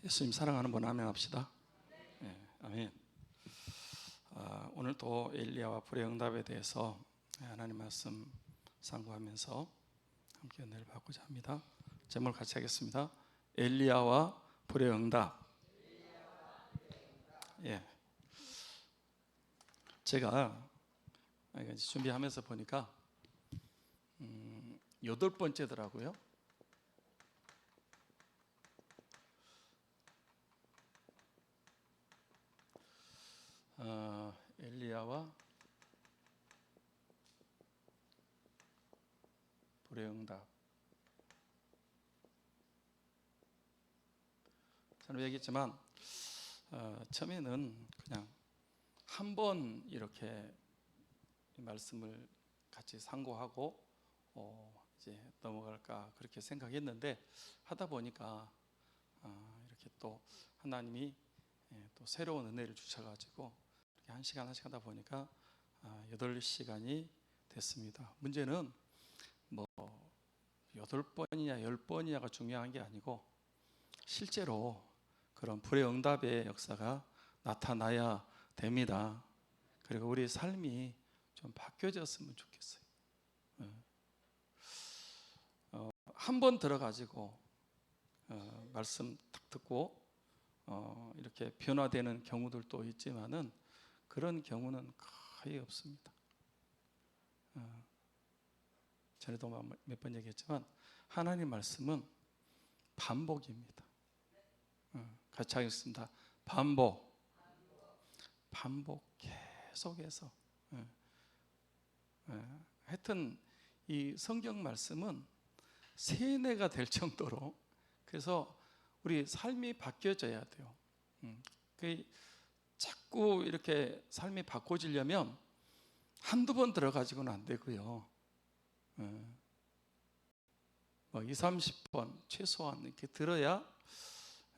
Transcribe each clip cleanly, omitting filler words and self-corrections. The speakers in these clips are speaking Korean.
예수님 사랑하는 분 아멘 합시다. 네, 아멘. 오늘 또 엘리야와 불의 응답에 대해서 하나님 말씀 상고하면서 함께 은혜를 받고자 합니다. 제목을 같이 하겠습니다. 엘리야와 불의 응답. 예. 제가 준비하면서 보니까 8번째더라고요. 엘리야와 불의 응답. 저는 얘기했지만 처음에는 그냥 한 번 이렇게 말씀을 같이 상고하고 이제 넘어갈까 그렇게 생각했는데 하다 보니까 이렇게 또 하나님이 또 새로운 은혜를 주셔가지고 이렇게 한 시간 하다 보니까 8시간이 됐습니다. 문제는 뭐 8번이냐 10번이냐가 중요한 게 아니고 실제로 그런 불의 응답의 역사가 나타나야 됩니다. 그리고 우리 삶이 좀 바뀌어졌으면 좋겠어요. 한 번 들어가지고 말씀 딱 듣고 이렇게 변화되는 경우들도 있지만은 그런 경우는 거의 없습니다. 전에도 몇 번 얘기했지만 하나님 말씀은 반복입니다. 같이 하겠습니다. 반복 계속해서 하여튼 이 성경 말씀은 세뇌가 될 정도로 그래서 우리 삶이 바뀌어져야 돼요. 자꾸 이렇게 삶이 바꿔지려면 한두 번 들어가지고는 안 되고요. 20, 30번 최소한 이렇게 들어야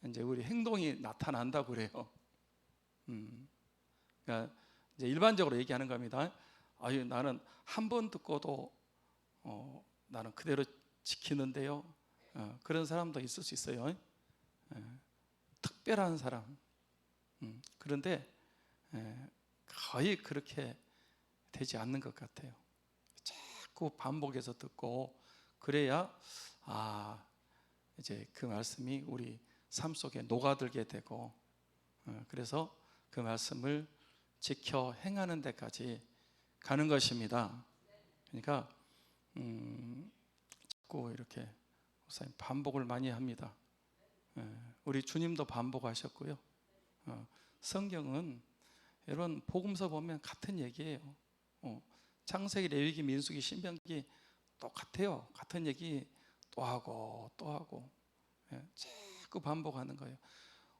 이제 우리 행동이 나타난다고 그래요. 그러니까 이제 일반적으로 얘기하는 겁니다. 나는 한 번 듣고도 나는 그대로 지키는데요. 그런 사람도 있을 수 있어요. 특별한 사람. 그런데 거의 그렇게 되지 않는 것 같아요. 자꾸 반복해서 듣고 그래야 이제 그 말씀이 우리 삶 속에 녹아들게 되고 그래서 그 말씀을 지켜 행하는 데까지 가는 것입니다. 그러니까 자꾸 이렇게 목사님 반복을 많이 합니다. 우리 주님도 반복하셨고요. 성경은 여러분 복음서 보면 같은 얘기예요. 창세기, 레위기, 민수기, 신명기 똑같아요. 같은 얘기 또 하고 또 하고 자꾸 반복하는 거예요.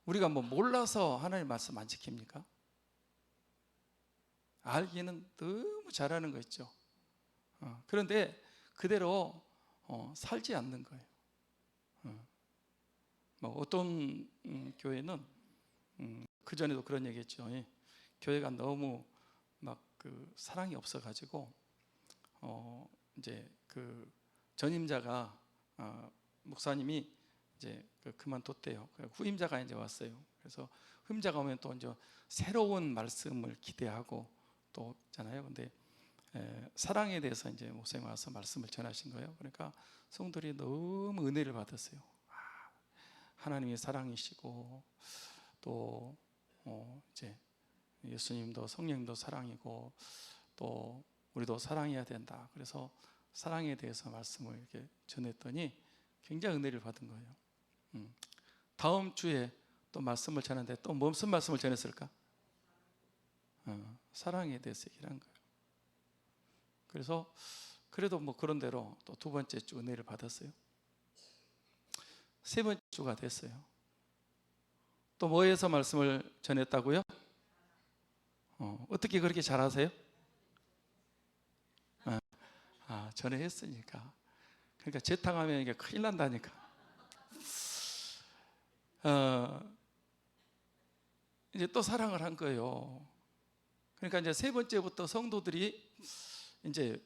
우리가 뭐 몰라서 하나님 말씀 안 지킵니까? 알기는 너무 잘하는 거 있죠. 그런데 그대로 살지 않는 거예요. 뭐 어떤 교회는 그 전에도 그런 얘기했죠. 교회가 너무 막 그 사랑이 없어가지고 이제 그 전임자가 목사님이 이제 그만뒀대요. 후임자가 이제 왔어요. 그래서 후임자가 오면 또 이제 새로운 말씀을 기대하고 또 있잖아요. 근데 사랑에 대해서 이제 목사님 와서 말씀을 전하신 거예요. 그러니까 성도들이 너무 은혜를 받았어요. 하나님이 사랑이시고 또 이제 예수님도 성령님도 사랑이고 또 우리도 사랑해야 된다. 그래서 사랑에 대해서 말씀을 이렇게 전했더니 굉장히 은혜를 받은 거예요. 다음 주에 또 말씀을 전하는데 또 무슨 말씀을 전했을까? 사랑에 대해서 얘기를 한 거예요. 그래서 그래도 뭐 그런 대로 또 두 번째 주 은혜를 받았어요. 세 번째 주가 됐어요. 또 뭐에서 말씀을 전했다고요? 어떻게 그렇게 잘하세요? 전에 했으니까. 그러니까 재탕하면 이게 큰일 난다니까. 이제 또 사랑을 한 거예요. 그러니까 이제 세 번째부터 성도들이 이제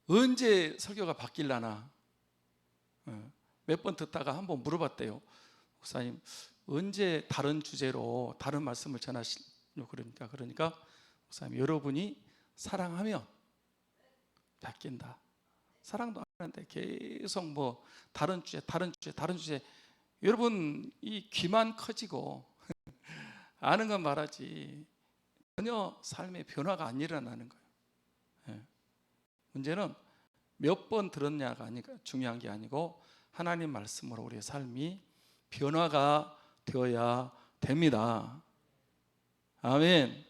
언제 설교가 바뀔라나 몇 번 듣다가 한번 물어봤대요. 목사님, 언제 다른 주제로 다른 말씀을 전하시려고 그럽니까? 그러니까 목사님, 여러분이 사랑하면 바뀐다. 사랑도 안 하는데 계속 뭐 다른 주제. 여러분, 이 귀만 커지고 아는 건 말하지 전혀 삶의 변화가 안 일어나는 거예요. 예. 문제는 몇 번 들었냐가 중요한 게 아니고 하나님 말씀으로 우리의 삶이 변화가 되어야 됩니다. 아멘.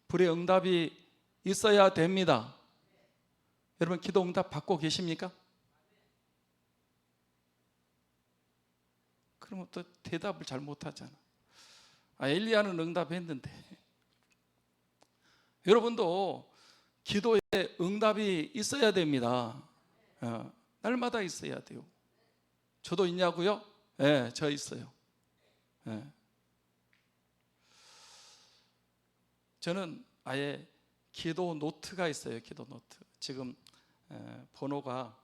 불의 응답이 있어야 됩니다. 여러분, 기도 응답 받고 계십니까? 그러면 또 대답을 잘 못하잖아. 엘리야는 응답했는데. 여러분도 기도에 응답이 있어야 됩니다. 날마다 있어야 돼요. 저도 있냐고요? 네, 저 있어요. 네. 저는 아예 기도 노트가 있어요. 기도 노트. 지금 번호가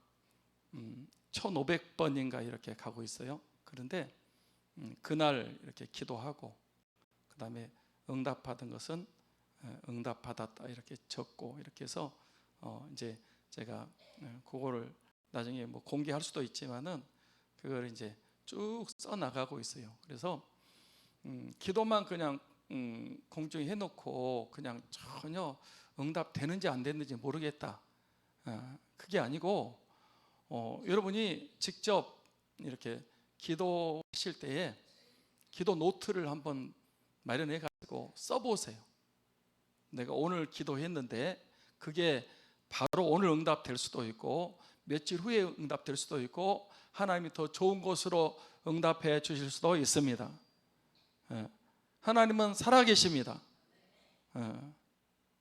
1500번인가 이렇게 가고 있어요. 그런데 그날 이렇게 기도하고 그 다음에 응답받은 것은 응답받았다 이렇게 적고 이렇게 해서 이제 제가 그거를 나중에 뭐 공개할 수도 있지만은 그걸 이제 쭉 써 나가고 있어요. 그래서 기도만 그냥 공중에 해놓고 그냥 전혀 응답되는지 안 됐는지 모르겠다. 그게 아니고 여러분이 직접 이렇게 기도하실 때에 기도 노트를 한번 마련해 가지고 써보세요. 내가 오늘 기도했는데 그게 바로 오늘 응답될 수도 있고 며칠 후에 응답될 수도 있고 하나님이 더 좋은 곳으로 응답해 주실 수도 있습니다. 하나님은 살아계십니다.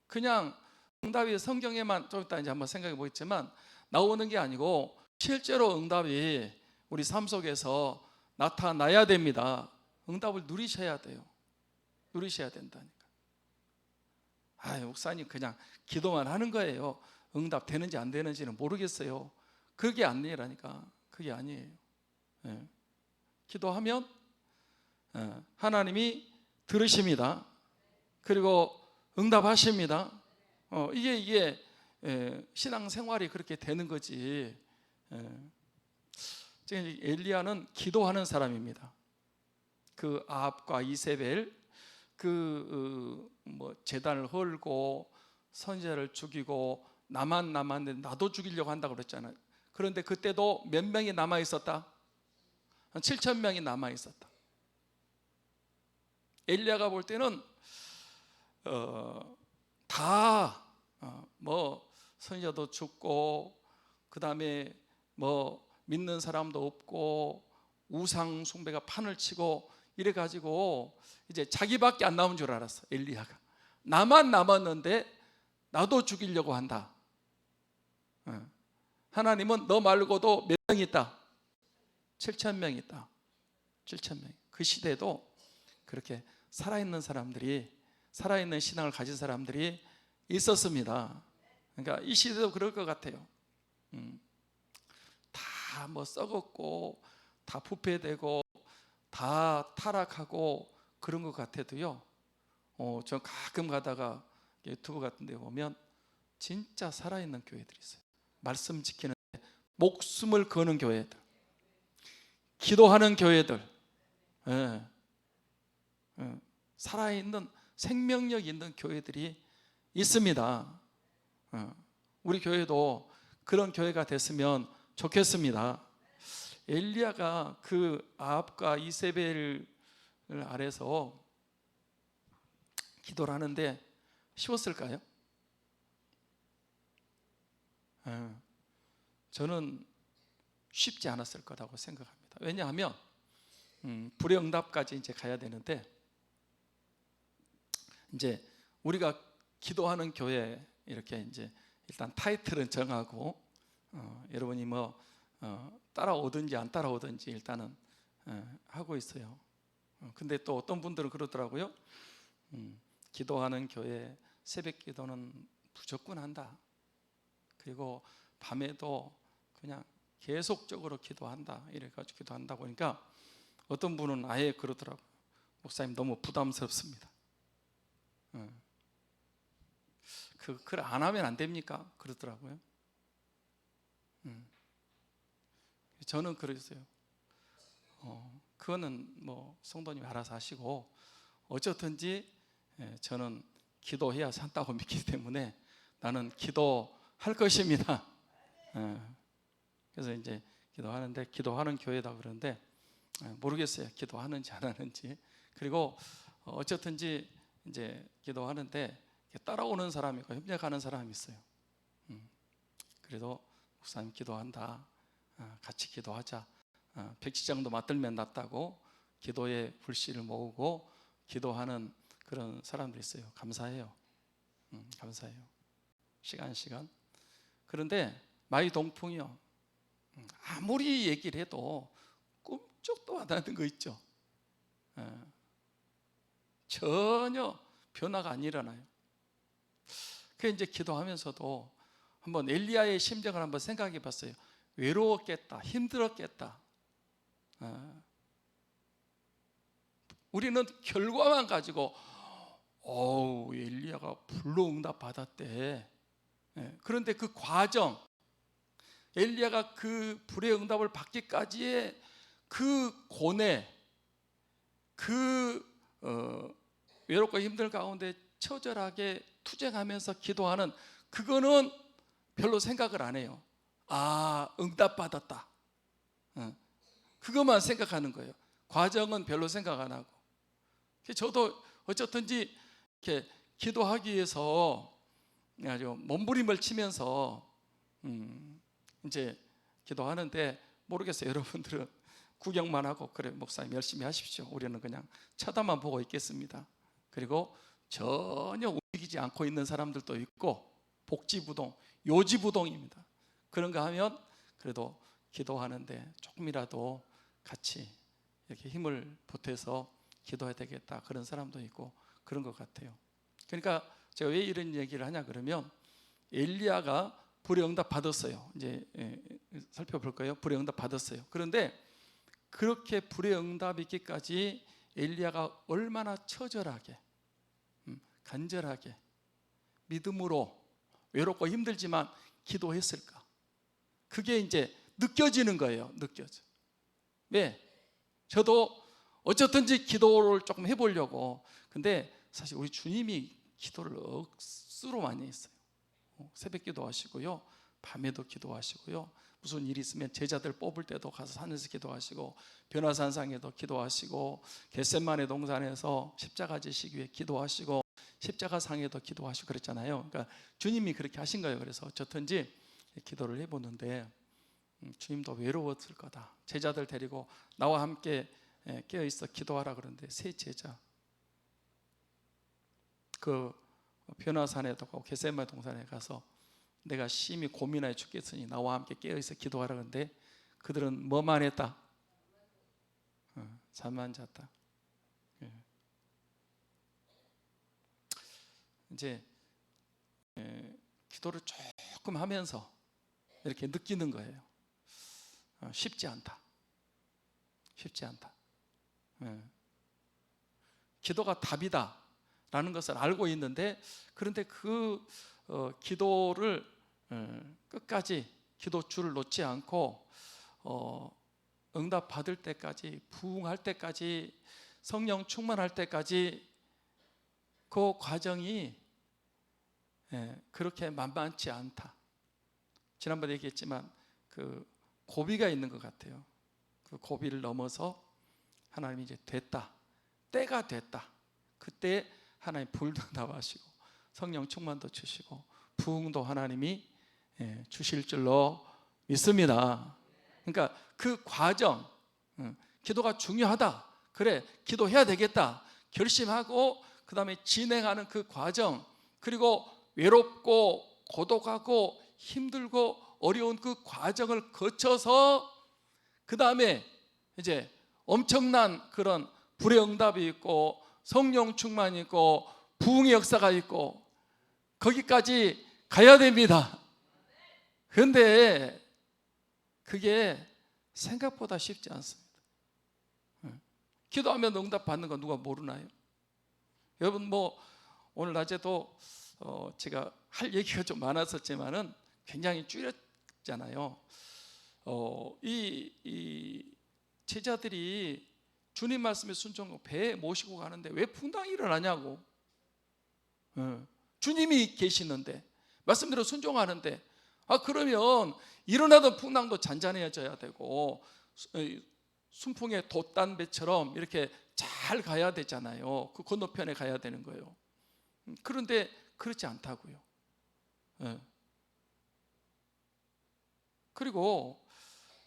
그냥 응답이 성경에만 좀 이따 이제 한번 생각해 보겠지만 나오는 게 아니고 실제로 응답이 우리 삶 속에서 나타나야 됩니다. 응답을 누리셔야 돼요. 누리셔야 된다니까. 목사님 그냥 기도만 하는 거예요. 응답 되는지 안 되는지는 모르겠어요. 그게 아니라니까. 그게 아니에요. 기도하면 하나님이 들으십니다. 그리고 응답하십니다. 이게 신앙생활이 그렇게 되는 거지. 엘리야는 기도하는 사람입니다. 그 아합과 이세벨 제단을 헐고 선지자를 죽이고 나만 남았는데 나도 죽이려고 한다고 그랬잖아요. 그런데 그때도 몇 명이 남아 있었다? 한 7,000명이 남아 있었다. 엘리야가 볼 때는 선지자도 죽고 그 다음에 믿는 사람도 없고 우상 숭배가 판을 치고 이래 가지고 이제 자기밖에 안 남은 줄 알았어. 엘리야가 나만 남았는데 나도 죽이려고 한다. 하나님은 너 말고도 몇 명 있다? 7,000명 있다. 7,000명. 그 시대도 그렇게 살아있는 사람들이, 살아있는 신앙을 가진 사람들이 있었습니다. 그러니까 이 시대도 그럴 것 같아요. 다 썩었고 다 부패되고 다 타락하고 그런 것 같아도요, 전 가끔 가다가 유튜브 같은 데 보면 진짜 살아있는 교회들이 있어요. 말씀 지키는 목숨을 거는 교회들, 기도하는 교회들, 살아있는 생명력 있는 교회들이 있습니다. 우리 교회도 그런 교회가 됐으면 좋겠습니다. 엘리야가 그 아합과 이세벨 아래서 기도를 하는데 쉬웠을까요? 저는 쉽지 않았을 거라고 생각합니다. 왜냐하면 불의 응답까지 이제 가야 되는데, 이제 우리가 기도하는 교회 이렇게 이제 일단 타이틀은 정하고 여러분이 따라오든지 안 따라오든지 일단은 하고 있어요. 근데 또 어떤 분들은 그러더라고요. 기도하는 교회 새벽 기도는 무조건 한다. 그리고 밤에도 그냥 계속적으로 기도한다. 이래가지고 기도한다 보니까 어떤 분은 아예 그러더라고요. 목사님 너무 부담스럽습니다. 그걸 안 하면 안 됩니까? 그러더라고요. 저는 그랬어요. 그거는 뭐 성도님이 알아서 하시고, 어쨌든지 저는 기도해야 산다고 믿기 때문에 나는 기도할 것입니다. 그래서 이제 기도하는데, 기도하는 교회다 그러는데 모르겠어요. 기도하는지 안 하는지. 그리고 어쨌든지 이제 기도하는데 따라오는 사람이 있고 협력하는 사람이 있어요. 그래도 목사님 기도한다, 같이 기도하자, 백지장도 맞들면 낫다고 기도의 불씨를 모으고 기도하는 그런 사람들이 있어요. 감사해요. 감사해요. 시간. 그런데 마이 동풍이요, 아무리 얘기를 해도 꿈쩍도 안 하는 거 있죠. 전혀 변화가 안 일어나요. 그래서 이제 기도하면서도 한번 엘리야의 심정을 한번 생각해 봤어요. 외로웠겠다, 힘들었겠다. 우리는 결과만 가지고 엘리야가 불로응답 받았대. 그런데 그 과정, 엘리야가 그 불의 응답을 받기까지의 그 고뇌, 외롭고 힘들 가운데 처절하게 투쟁하면서 기도하는, 그거는 별로 생각을 안 해요. 응답받았다, 그것만 생각하는 거예요. 과정은 별로 생각 안 하고. 저도 어쨌든지 이렇게 기도하기 위해서 아주 몸부림을 치면서 이제 기도하는데, 모르겠어요. 여러분들은 구경만 하고 그래 목사님 열심히 하십시오, 우리는 그냥 쳐다만 보고 있겠습니다. 그리고 전혀 움직이지 않고 있는 사람들도 있고, 복지부동, 요지부동입니다. 그런가 하면 그래도 기도하는데 조금이라도 같이 이렇게 힘을 보태서 기도해야 되겠다, 그런 사람도 있고 그런 것 같아요. 그러니까 제가 왜 이런 얘기를 하냐 그러면, 엘리야가 불의 응답 받았어요. 이제 살펴볼 거예요. 불의 응답 받았어요. 그런데 그렇게 불의 응답이 있기까지 엘리야가 얼마나 처절하게, 간절하게, 믿음으로 외롭고 힘들지만 기도했을까? 그게 이제 느껴지는 거예요. 느껴져. 왜? 저도 어쨌든지 기도를 조금 해보려고. 근데 사실 우리 주님이 기도를 억수로 많이 했어요. 새벽 기도하시고요, 밤에도 기도하시고요, 무슨 일이 있으면 제자들 뽑을 때도 가서 산에서 기도하시고, 변화산상에도 기도하시고, 겟세마네 동산에서 십자가 지시기 위해 기도하시고, 십자가상에도 기도하시고 그랬잖아요. 그러니까 주님이 그렇게 하신 거예요. 그래서 어쨌든지 기도를 해보는데 주님도 외로웠을 거다. 제자들 데리고 나와 함께 깨어있어 기도하라 그러는데, 세 제자 그 변화산에도 가고 겟세마네 동산에 가서 내가 심히 고민하여 죽겠으니 나와 함께 깨어있어 기도하라 그러는데, 그들은 뭐만 했다? 잠만 잤다. 이제 기도를 조금 하면서 이렇게 느끼는 거예요. 쉽지 않다. 기도가 답이다 라는 것을 알고 있는데, 그런데 그 기도를 끝까지 기도줄을 놓지 않고 응답 받을 때까지, 부흥할 때까지, 성령 충만할 때까지 그 과정이 그렇게 만만치 않다. 지난번에 얘기했지만 그 고비가 있는 것 같아요. 그 고비를 넘어서 하나님이 이제 됐다, 때가 됐다, 그때 하나님 불도 나와시고 성령 충만도 주시고 부흥도 하나님이 주실 줄로 믿습니다. 그러니까 그 과정, 기도가 중요하다, 그래 기도해야 되겠다 결심하고 그 다음에 진행하는 그 과정, 그리고 외롭고 고독하고 힘들고 어려운 그 과정을 거쳐서 그 다음에 이제 엄청난 그런 불의 응답이 있고 성령 충만이 있고 부흥의 역사가 있고 거기까지 가야 됩니다. 그런데 그게 생각보다 쉽지 않습니다. 기도하면 응답 받는 거 누가 모르나요? 여러분 뭐 오늘 낮에도 제가 할 얘기가 좀 많았었지만은 굉장히 줄였잖아요. 이 제자들이 주님 말씀에 순종하고 배에 모시고 가는데 왜 풍랑이 일어나냐고. 주님이 계시는데 말씀대로 순종하는데 그러면 일어나던 풍랑도 잔잔해져야 되고 순풍의 돛단배처럼 이렇게 잘 가야 되잖아요. 그 건너편에 가야 되는 거예요. 그런데 그렇지 않다고요. 그리고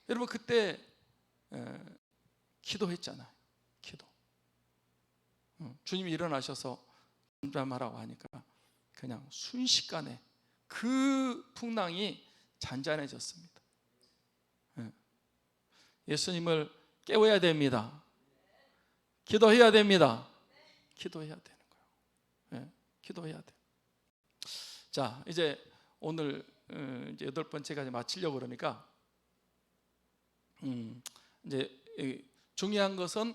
여러분 그때 기도했잖아요. 기도. 주님이 일어나셔서 잠잠하라고 하니까 그냥 순식간에 그 풍랑이 잔잔해졌습니다. 예수님을 깨워야 됩니다. 기도해야 됩니다. 기도해야 되는 거예요. 기도해야 돼요. 자, 이제 오늘 이제 8번째까지 마치려고 그러니까 이제 중요한 것은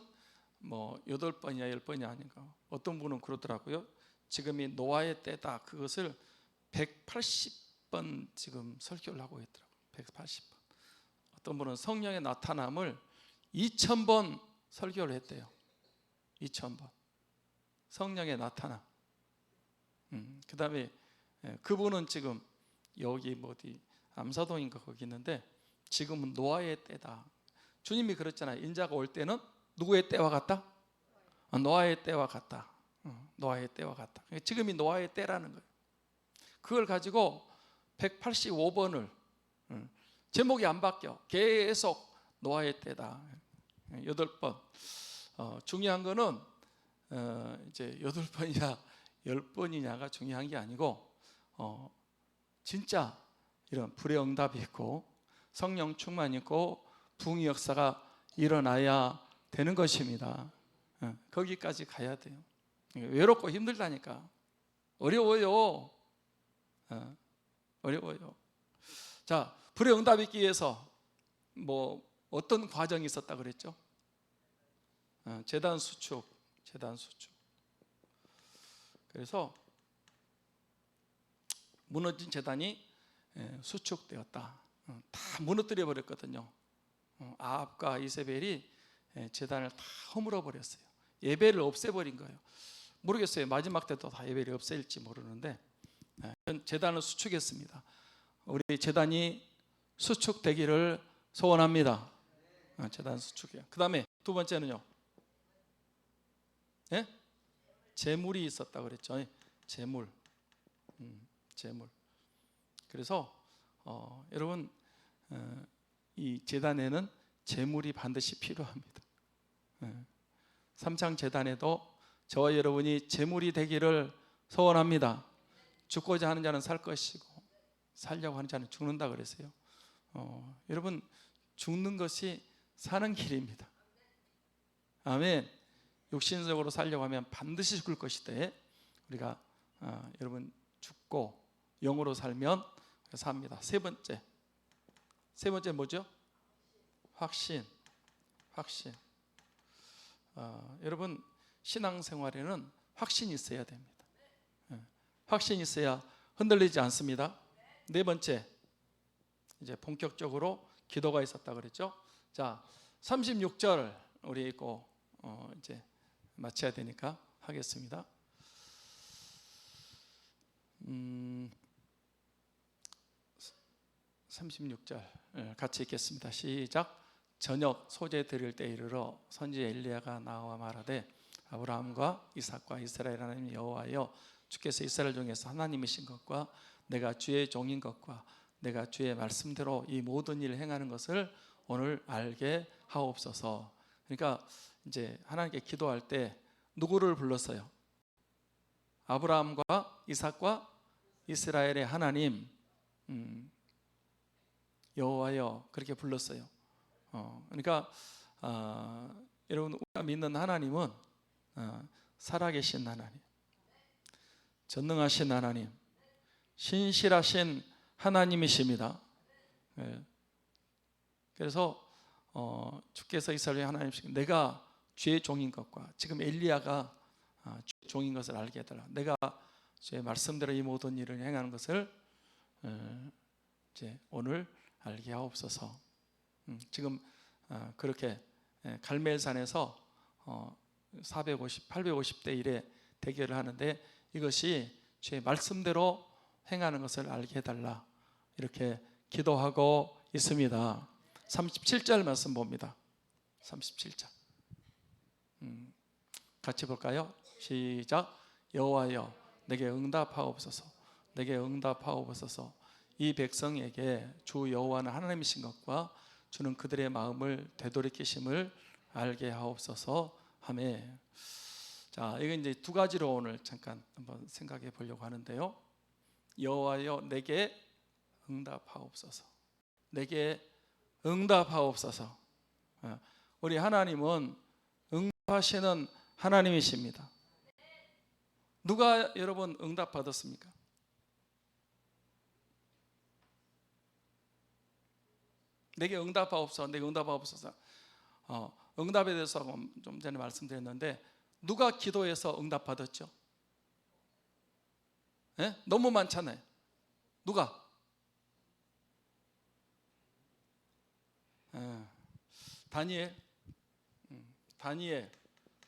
뭐 8번이냐 10번이 아닌가. 어떤 분은 그러더라고요. 지금이 노아의 때다. 그것을 180번 지금 설교를 하고 있더라고요. 180번. 어떤 분은 성령의 나타남을 2000번 설교를 했대요. 2000번. 성령의 나타남. 그 다음에 그분은 지금 여기 어디 암사동인가 거기 있는데 지금은 노아의 때다. 주님이 그랬잖아요. 인자가 올 때는 누구의 때와 같다? 노아의 때와 같다. 노아의 때와 같다. 지금이 노아의 때라는 거예요. 그걸 가지고 185번을 제목이 안 바뀌어. 계속 노아의 때다. 8번. 중요한 거는 이제 8번이냐 10번이냐가 중요한 게 아니고 진짜 이런 불의 응답이 있고 성령 충만이 있고 부흥의 역사가 일어나야 되는 것입니다. 거기까지 가야 돼요. 외롭고 힘들다니까. 어려워요. 어려워요. 자, 불의 응답이 있기 위해서 뭐 어떤 과정이 있었다 그랬죠? 제단 수축. 그래서 무너진 제단이 수축되었다. 다 무너뜨려 버렸거든요. 아합과 이세벨이 제단을 다 허물어 버렸어요. 예배를 없애버린 거예요. 모르겠어요. 마지막 때도 다 예배를 없앨지 모르는데 제단을 수축했습니다. 우리 제단이 수축되기를 소원합니다. 제단 수축이요. 그 다음에 두 번째는요. 재물이 있었다 그랬죠. 재물. 그래서 여러분 이 제단에는 재물이 반드시 필요합니다. 3창 제단에도 저와 여러분이 재물이 되기를 소원합니다. 죽고자 하는 자는 살 것이고 살려고 하는 자는 죽는다 그랬어요. 여러분 죽는 것이 사는 길입니다. 아멘. 육신적으로 살려고 하면 반드시 죽을 것이되 우리가 여러분 죽고 영으로 살면 삽니다. 세 번째 뭐죠? 확신. 여러분 신앙생활에는 확신이 있어야 됩니다. 확신이 있어야 흔들리지 않습니다. 네 번째, 이제 본격적으로 기도가 있었다 그랬죠. 자, 36절 우리 읽고 이제 마쳐야 되니까 하겠습니다. 36절 같이 읽겠습니다. 시작. 저녁 소재 드릴 때 이르러 선지 엘리야가 나와 말하되 아브라함과 이삭과 이스라엘 하나님 여호와여 주께서 이스라엘 중에서 하나님이신 것과 내가 주의 종인 것과 내가 주의 말씀대로 이 모든 일을 행하는 것을 오늘 알게 하옵소서. 그러니까 이제 하나님께 기도할 때 누구를 불렀어요? 아브라함과 이삭과 이스라엘의 하나님 여호와여 그렇게 불렀어요. 그러니까 여러분 우리가 믿는 하나님은 살아계신 하나님, 전능하신 하나님, 신실하신 하나님이십니다. 그래서 주께서 이스라엘의 하나님이시고 내가 주의 종인 것과 지금 엘리야가 주의 종인 것을 알게 해달라. 내가 주의 말씀대로 이 모든 일을 행하는 것을 이제 오늘 알게 하옵소서. 지금 그렇게 갈멜산에서 850대 1의 대결을 하는데 이것이 주의 말씀대로 행하는 것을 알게 해달라 이렇게 기도하고 있습니다. 37절 말씀 봅니다. 37절 같이 볼까요? 시작. 여호와여 내게 응답하옵소서. 내게 응답하옵소서. 이 백성에게 주 여호와는 하나님이신 것과 주는 그들의 마음을 되돌이키심을 알게 하옵소서 하며, 자, 이건 이제 두 가지로 오늘 잠깐 한번 생각해 보려고 하는데요. 여호와여 내게 응답하옵소서. 내게 응답하옵소서. 우리 하나님은 응답하시는 하나님이십니다. 누가 여러분 응답 받았습니까? 내게 응답하옵소서. 내게 응답하옵소서. 응답에 대해서 좀 전에 말씀드렸는데 누가 기도해서 응답 받았죠? 네? 너무 많잖아요. 누가? 다니엘. 다니엘.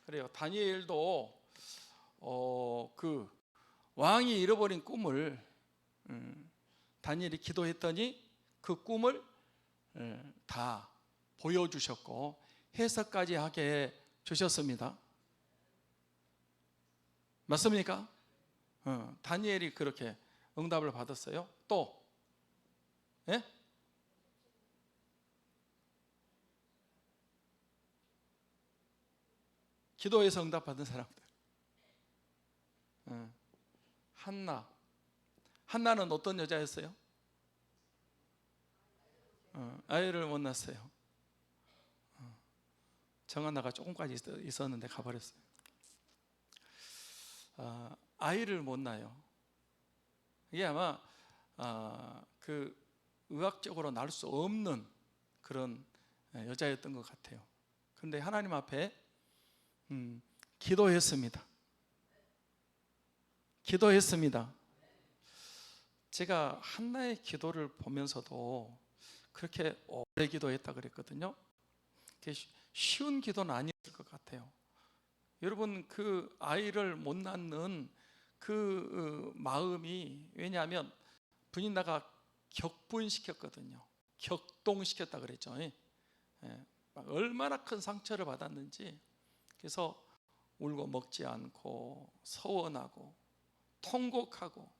그래요. 다니엘도 그 왕이 잃어버린 꿈을 다니엘이 기도했더니 그 꿈을 다 보여주셨고 해석까지 하게 주셨습니다. 맞습니까? 다니엘이 그렇게 응답을 받았어요. 또 예? 기도해서 응답받은 사람들. 한나는 어떤 여자였어요? 아이를 못 낳았어요. 정한나가 조금까지 있었는데 가버렸어요. 아이를 못 낳아요. 이게 아마 그 의학적으로 낳을 수 없는 그런 여자였던 것 같아요. 그런데 하나님 앞에 기도했습니다. 기도했습니다. 제가 한나의 기도를 보면서도 그렇게 오래 기도했다 그랬거든요. 쉬운 기도는 아니었을 것 같아요. 여러분 그 아이를 못 낳는 그 마음이, 왜냐하면 분인나가 격분시켰거든요. 격동시켰다 그랬죠. 얼마나 큰 상처를 받았는지. 그래서 울고 먹지 않고 서원하고 통곡하고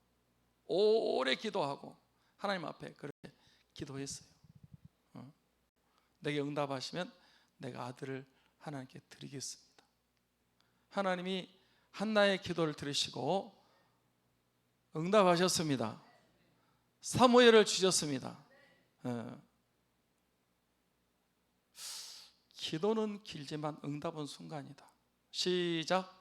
오래 기도하고 하나님 앞에 그렇게 기도했어요. 내게 응답하시면 내가 아들을 하나님께 드리겠습니다. 하나님이 한나의 기도를 들으시고 응답하셨습니다. 사무엘을 주셨습니다. 기도는 길지만 응답은 순간이다. 시작.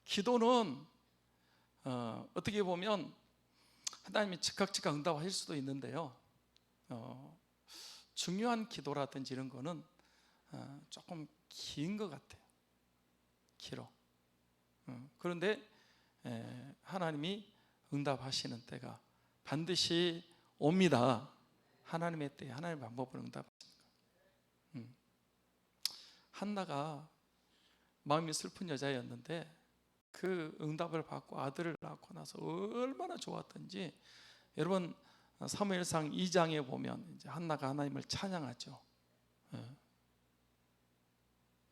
기도는 어떻게 보면 하나님이 즉각 응답하실 수도 있는데요, 중요한 기도라든지 이런 거는 조금 긴 것 같아요. 길어. 그런데 하나님이 응답하시는 때가 반드시 옵니다. 하나님의 때에 하나님의 방법으로 응답하십니다. 한나가 마음이 슬픈 여자였는데 그 응답을 받고 아들을 낳고 나서 얼마나 좋았던지. 여러분 사무엘상 2장에 보면 이제 한나가 하나님을 찬양하죠.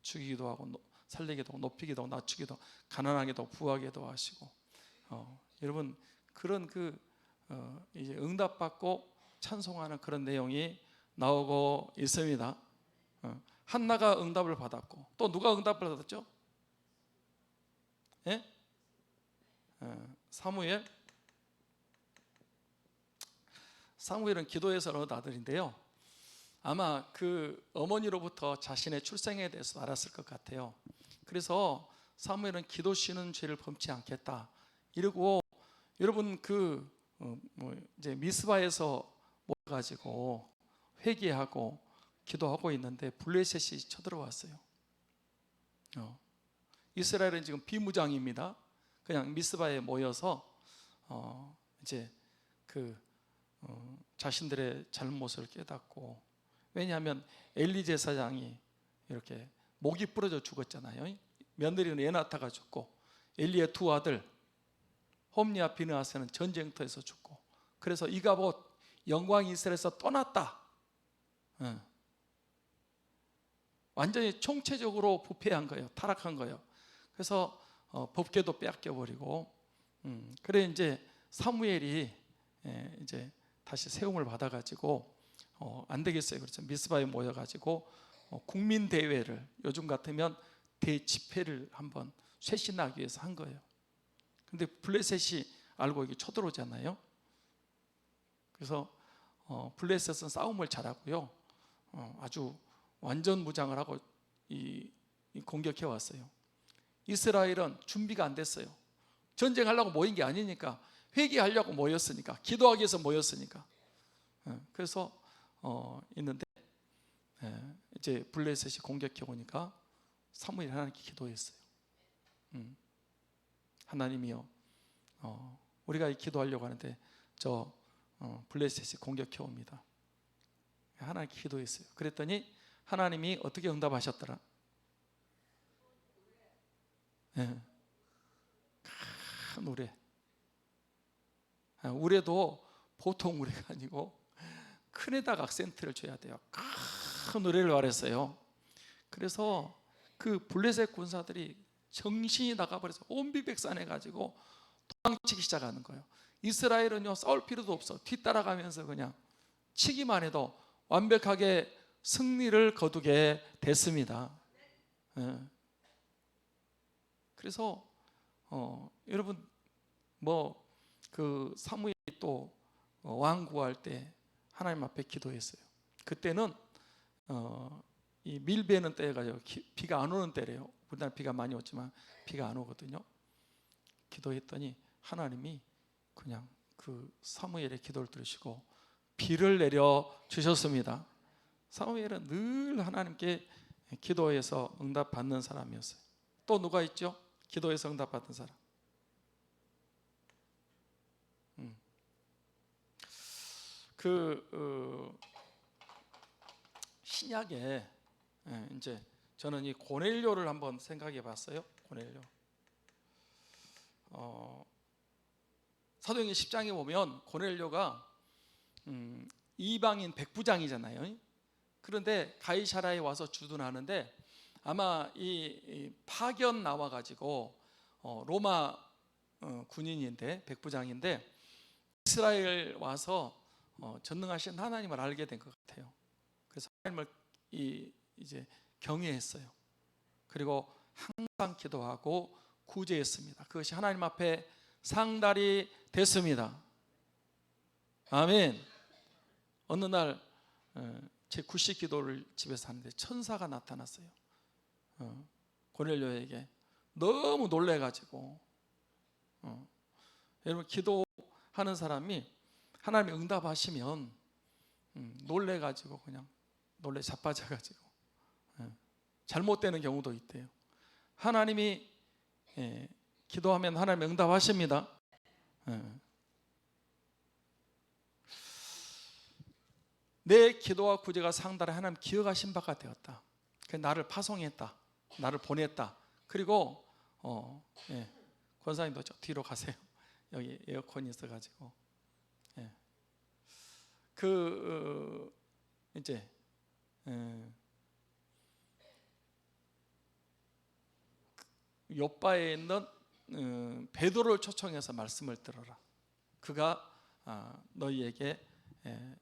죽이기도 하고 살리기도 하고 높이기도 하고 낮추기도 하고 가난하게도 부하게도 하시고, 여러분 그런 이제 응답받고 찬송하는 그런 내용이 나오고 있습니다. 한나가 응답을 받았고 또 누가 응답을 받았죠? 예? 사무엘은 기도해서 얻은 아들인데요, 아마 그 어머니로부터 자신의 출생에 대해서 알았을 것 같아요. 그래서 사무엘은 기도 쉬는 죄를 범치 않겠다 이러고, 여러분 이제 미스바에서 모여가지고 회개하고 기도하고 있는데 블레셋이 쳐들어왔어요. 이스라엘은 지금 비무장입니다. 그냥 미스바에 모여서 이제 자신들의 잘못을 깨닫고, 왜냐하면 엘리 제사장이 이렇게 목이 부러져 죽었잖아요. 며느리는 에나타가 죽고 엘리의 두 아들 홈리와 비느하스는 전쟁터에서 죽고, 그래서 이가봇 영광이 이스라엘에서 떠났다. 완전히 총체적으로 부패한 거예요. 타락한 거예요. 그래서 법궤도 빼앗겨버리고, 그래 이제 사무엘이 이제 다시 세움을 받아가지고 안 되겠어요. 그래서 미스바에 모여가지고 국민 대회를, 요즘 같으면 대집회를 한번 쇄신하기 위해서 한 거예요. 근데 블레셋이 알고 이게 쳐들어오잖아요. 그래서 블레셋은 싸움을 잘하고요, 아주 완전 무장을 하고 공격해 왔어요. 이스라엘은 준비가 안 됐어요. 전쟁하려고 모인 게 아니니까, 회개하려고 모였으니까, 기도하기 위해서 모였으니까. 그래서 있는데 이제 블레셋이 공격해 오니까 사무엘이 하나님께 기도했어요. 하나님이요, 우리가 기도하려고 하는데 저 블레셋이 공격해 옵니다. 하나님께 기도했어요. 그랬더니 하나님이 어떻게 응답하셨더라? 큰 우레. 우레도 보통 우레가 아니고 큰에다가 악센트를 줘야 돼요. 큰 우레를 말했어요. 그래서 그 블레셋 군사들이 정신이 나가버려서 온비백산해가지고 도망치기 시작하는 거예요. 이스라엘은요, 싸울 필요도 없어. 뒤따라가면서 그냥 치기만 해도 완벽하게 승리를 거두게 됐습니다. 그래서 여러분, 그 사무엘이 또 왕 구할 때 하나님 앞에 기도했어요. 그때는 이 밀베는 때가 비가 안 오는 때래요. 우리나라 비가 많이 오지만 비가 안 오거든요. 기도했더니 하나님이 그냥 그 사무엘의 기도를 들으시고 비를 내려 주셨습니다. 사무엘은 늘 하나님께 기도해서 응답받는 사람이었어요. 또 누가 있죠? 기도해서 응답받은 사람. 신약에 이제 저는 이 고넬료를 한번 생각해 봤어요. 고넬료. 사도행전 10장에 보면 고넬료가 이방인 백부장이잖아요. 그런데 가이사랴에 와서 주둔하는데, 아마 이 파견 나와가지고 로마 군인인데, 백부장인데 이스라엘 와서 전능하신 하나님을 알게 된 것 같아요. 그래서 하나님을 이제 경외했어요. 그리고 항상 기도하고 구제했습니다. 그것이 하나님 앞에 상달이 됐습니다. 아멘. 어느 날 제 구식 기도를 집에서 하는데 천사가 나타났어요. 고넬료에게. 너무 놀래가지고, 여러분, 기도하는 사람이 하나님이 응답하시면 놀래가지고 그냥 놀래 자빠져가지고 잘못되는 경우도 있대요. 하나님이 기도하면 하나님이 응답하십니다. 내 기도와 구제가 상달해 하나님 기억하신 바가 되었다. 나를 파송했다, 나를 보냈다. 그리고 권사님도 저 뒤로 가세요. 여기 에어컨이 있어가지고. 이제 욥바에 있는 베드로를 초청해서 말씀을 들어라. 그가 너희에게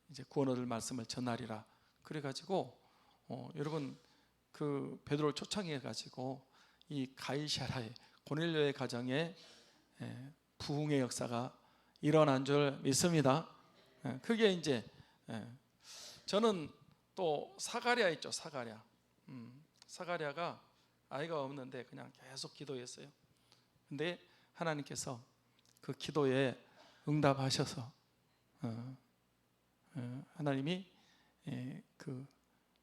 이제 구원 얻을 말씀을 전하리라. 그래가지고 여러분, 그 베드로를 초청해가지고 이 가이사랴의 고넬료의 가정에 부흥의 역사가 일어난 줄 믿습니다. 그게 이제 저는 또 사가랴 있죠. 사가랴가 아이가 없는데 그냥 계속 기도했어요. 근데 하나님께서 그 기도에 응답하셔서 하나님이 그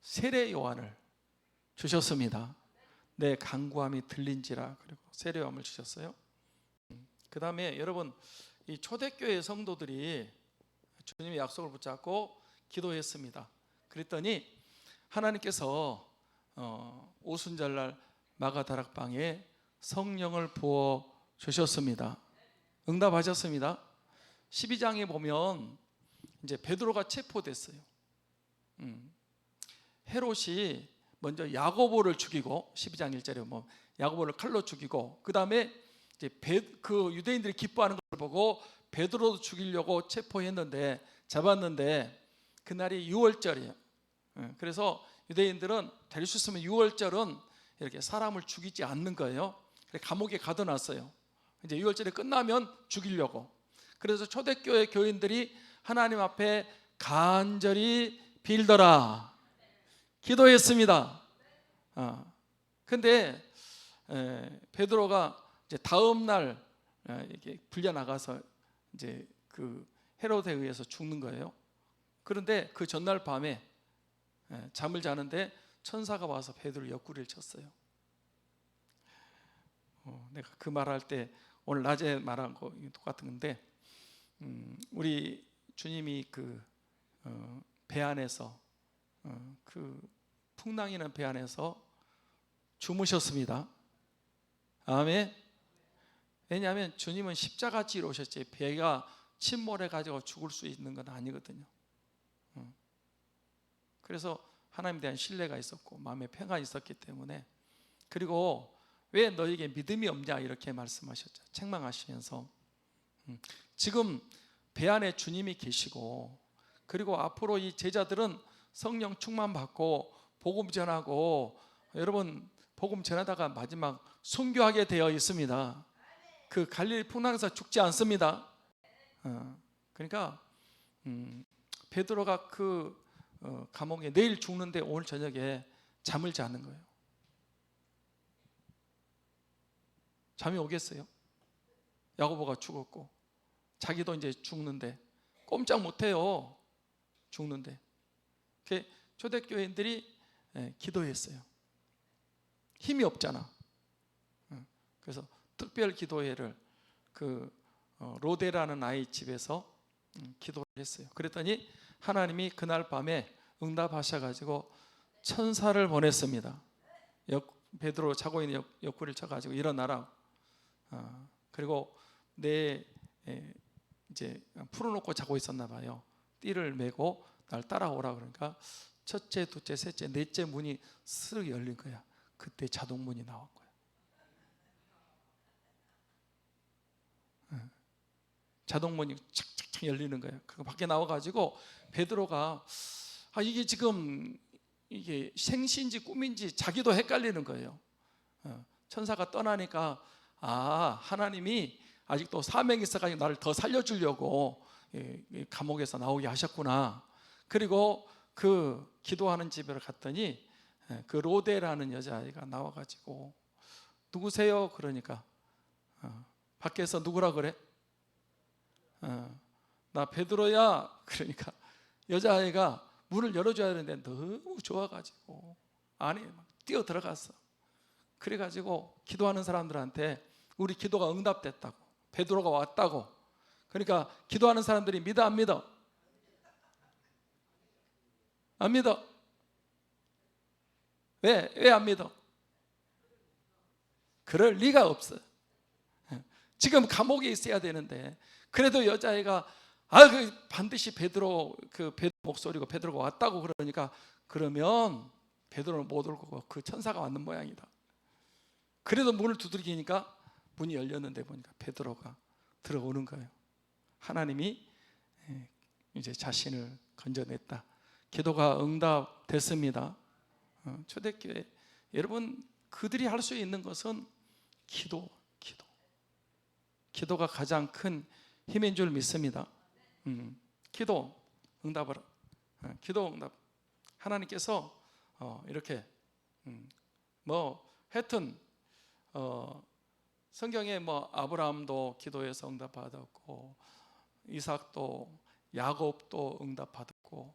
세례 요한을 주셨습니다. 내 간구함이 들린지라. 그리고 세례 요한을 주셨어요. 그 다음에 여러분, 이 초대교회 성도들이 주님의 약속을 붙잡고 기도했습니다. 그랬더니 하나님께서 오순절날 마가다락방에 성령을 부어 주셨습니다. 응답하셨습니다. 12장에 보면 이제 베드로가 체포됐어요. 헤롯이 먼저 야고보를 죽이고, 12장 1절에 보면 야고보를 칼로 죽이고, 그 다음에 이제 그 유대인들이 기뻐하는 걸 보고 베드로도 죽이려고 체포했는데, 잡았는데 그날이 유월절이에요. 그래서 유대인들은 될 수 있으면 유월절은 이렇게 사람을 죽이지 않는 거예요. 감옥에 가둬놨어요. 이제 유월절이 끝나면 죽이려고. 그래서 초대교회 교인들이 하나님 앞에 간절히 빌더라 기도했습니다. 근데 베드로가 이제 다음 날 이렇게 불려 나가서 이제 그 헤롯에 의해서 죽는 거예요. 그런데 그 전날 밤에 잠을 자는데 천사가 와서 베드로 옆구리를 쳤어요. 내가 그 말할 때 오늘 낮에 말한 거 똑같은 건데, 우리 주님이 그 배 안에서 그 풍랑이는 배 안에서 주무셨습니다. 아멘. 왜냐하면 주님은 십자가 지러 오셨지 배가 침몰해 가지고 죽을 수 있는 건 아니거든요. 그래서 하나님에 대한 신뢰가 있었고 마음에 평안이 있었기 때문에, 그리고 왜 너에게 믿음이 없냐 이렇게 말씀하셨죠. 책망하시면서 지금 배 안에 주님이 계시고, 그리고 앞으로 이 제자들은 성령 충만 받고 복음 전하고, 여러분 복음 전하다가 마지막 순교하게 되어 있습니다. 그 갈릴리 풍랑에서 죽지 않습니다. 그러니까 베드로가 그 감옥에 내일 죽는데 오늘 저녁에 잠을 자는 거예요. 잠이 오겠어요? 야고보가 죽었고 자기도 이제 죽는데 꼼짝 못해요. 죽는데. 초대교인들이 기도했어요. 힘이 없잖아. 그래서 특별 기도회를 그 로데라는 아이 집에서 기도를 했어요. 그랬더니 하나님이 그날 밤에 응답하셔가지고 천사를 보냈습니다. 베드로 자고 있는 옆구리를 쳐가지고 일어나라. 그리고 내 이제 풀어놓고 자고 있었나 봐요. 띠를 메고 날 따라오라. 그러니까 첫째, 둘째, 셋째, 넷째 문이 쓱 열린 거야. 그때 자동문이 나온 거야. 자동문이 착착착 열리는 거예요. 그리고 밖에 나와가지고 베드로가 이게 지금 이게 생시인지 꿈인지 자기도 헷갈리는 거예요. 천사가 떠나니까 하나님이 아직도 사명이 있어가지고 나를 더 살려주려고 감옥에서 나오게 하셨구나. 그리고 그 기도하는 집에 갔더니 그 로데라는 여자아이가 나와가지고 누구세요? 그러니까 밖에서 누구라 그래? 나 베드로야. 그러니까 여자아이가 문을 열어줘야 되는데 너무 좋아가지고 안에 막 뛰어 들어갔어. 그래가지고 기도하는 사람들한테 우리 기도가 응답됐다고, 베드로가 왔다고. 그러니까 기도하는 사람들이 믿어 안 믿어? 안 믿어? 왜 안 믿어? 그럴 리가 없어. 지금 감옥에 있어야 되는데. 그래도 여자애가 반드시 베드로 목소리고 베드로가 왔다고 그러니까, 그러면 베드로는 못 올 거고 그 천사가 왔는 모양이다. 그래도 문을 두들기니까 문이 열렸는데 보니까 베드로가 들어오는 거예요. 하나님이 이제 자신을 건져냈다. 기도가 응답됐습니다. 초대교회 여러분, 그들이 할 수 있는 것은 기도가 가장 큰 힘인 줄 믿습니다. 기도 응답을 기도 응답. 하나님께서 이렇게 하여튼 성경에 아브라함도 기도해서 응답받았고 이삭도 야곱도 응답받았고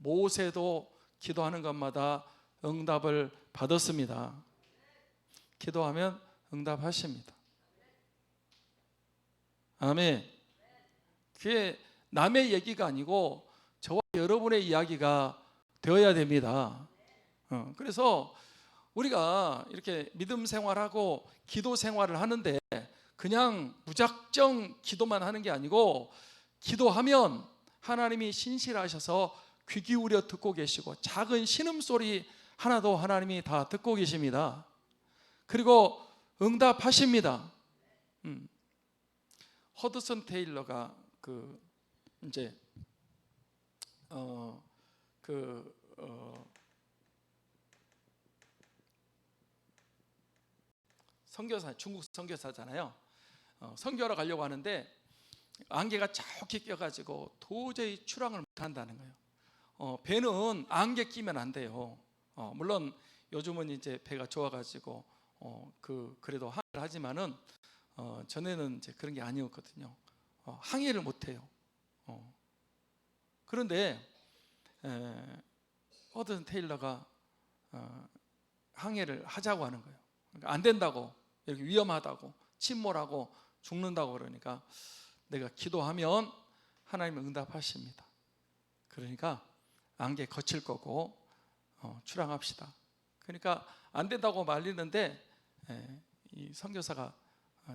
모세도 기도하는 것마다 응답을 받았습니다. 기도하면 응답하십니다. 아멘. 그게 남의 얘기가 아니고 저와 여러분의 이야기가 되어야 됩니다. 그래서 우리가 이렇게 믿음 생활하고 기도 생활을 하는데 그냥 무작정 기도만 하는 게 아니고, 기도하면 하나님이 신실하셔서 귀 기울여 듣고 계시고 작은 신음소리 하나도 하나님이 다 듣고 계십니다. 그리고 응답하십니다. 허드슨 테일러가 이제 선교사, 중국 선교사잖아요. 선교하러 가려고 하는데 안개가 자욱히 껴가지고 도저히 출항을 못한다는 거예요. 배는 안개 끼면 안 돼요. 물론 요즘은 이제 배가 좋아가지고 그래도 항해를 하지만은 전에는 이제 그런 게 아니었거든요. 항해를 못해요. 그런데 허든 테일러가 항해를 하자고 하는 거예요. 그러니까 안 된다고, 이렇게 위험하다고, 침몰하고 죽는다고 그러니까 내가 기도하면 하나님은 응답하십니다. 그러니까 안개 거칠 거고 출항합시다. 그러니까 안 된다고 말리는데 이 선교사가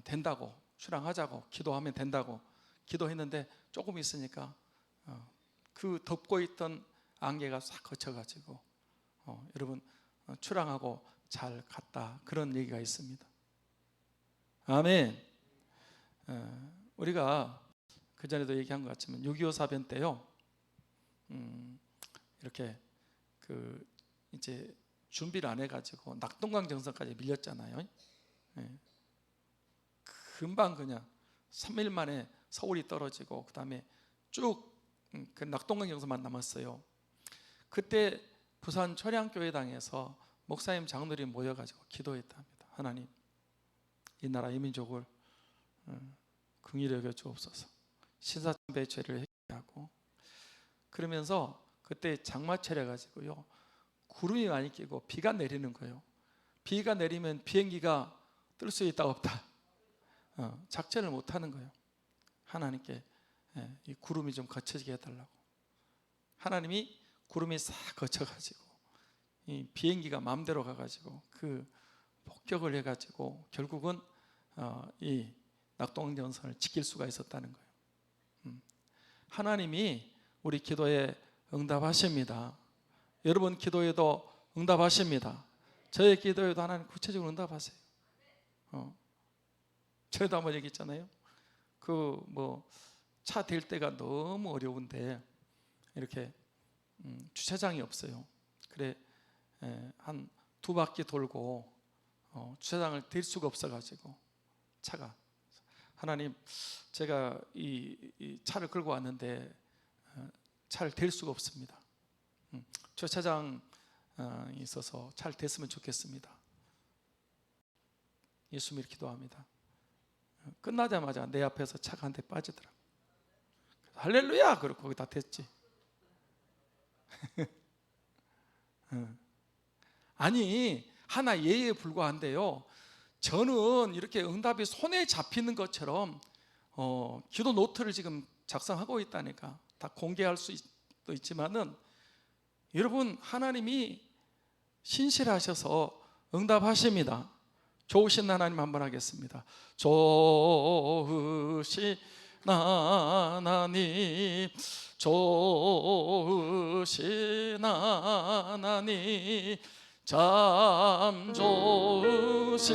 된다고, 출항하자고, 기도하면 된다고 기도했는데 조금 있으니까 그 덮고 있던 안개가 싹 거쳐가지고 여러분 출항하고 잘 갔다, 그런 얘기가 있습니다. 아멘. 우리가 그전에도 얘기한 것 같지만 6.25 사변 때요, 이렇게 이제 준비를 안 해가지고 낙동강 정선까지 밀렸잖아요. 금방 그냥 3일 만에 서울이 떨어지고 그 다음에 쭉 그 낙동강 정선만 남았어요. 그때 부산 초량교회당에서 목사님 장로들이 모여가지고 기도했답니다. 하나님, 이 나라 이 민족을 긍휼히 여겨 주옵소서. 신사참배 죄를 해결하고, 그러면서 그때 장마철에 가지고요 구름이 많이 끼고 비가 내리는 거예요. 비가 내리면 비행기가 뜰 수 있다 없다, 작전을 못 하는 거예요. 하나님께 이 구름이 좀 거쳐지게 해달라고. 하나님이 구름이 싹 거쳐가지고 이 비행기가 마음대로 가가지고 그 폭격을 해가지고 결국은 이 낙동강정선을 지킬 수가 있었다는 거예요. 하나님이 우리 기도에 응답하십니다. 여러분 기도에도 응답하십니다. 저의 기도에도 하나님 구체적으로 응답하세요. 저희도 한번 얘기했잖아요. 차 댈 때가 너무 어려운데 이렇게 주차장이 없어요. 그래 한 2바퀴 돌고 주차장을 댈 수가 없어가지고 차가, 하나님 제가 이 차를 끌고 왔는데 차를 댈 수가 없습니다. 주차장 있어서 차를 댔으면 좋겠습니다. 예수 믿어 기도합니다. 끝나자마자 내 앞에서 차가 한 대 빠지더라고요. 할렐루야! 그러고 거기 다 댔지. 아니, 하나 예에 불과한데요, 저는 이렇게 응답이 손에 잡히는 것처럼 기도 노트를 지금 작성하고 있다니까. 다 공개할 수도 있지만은 여러분, 하나님이 신실하셔서 응답하십니다. 좋으신 하나님 한번 하겠습니다. 좋으신 하나님, 좋으신 하나님, 참 좋으신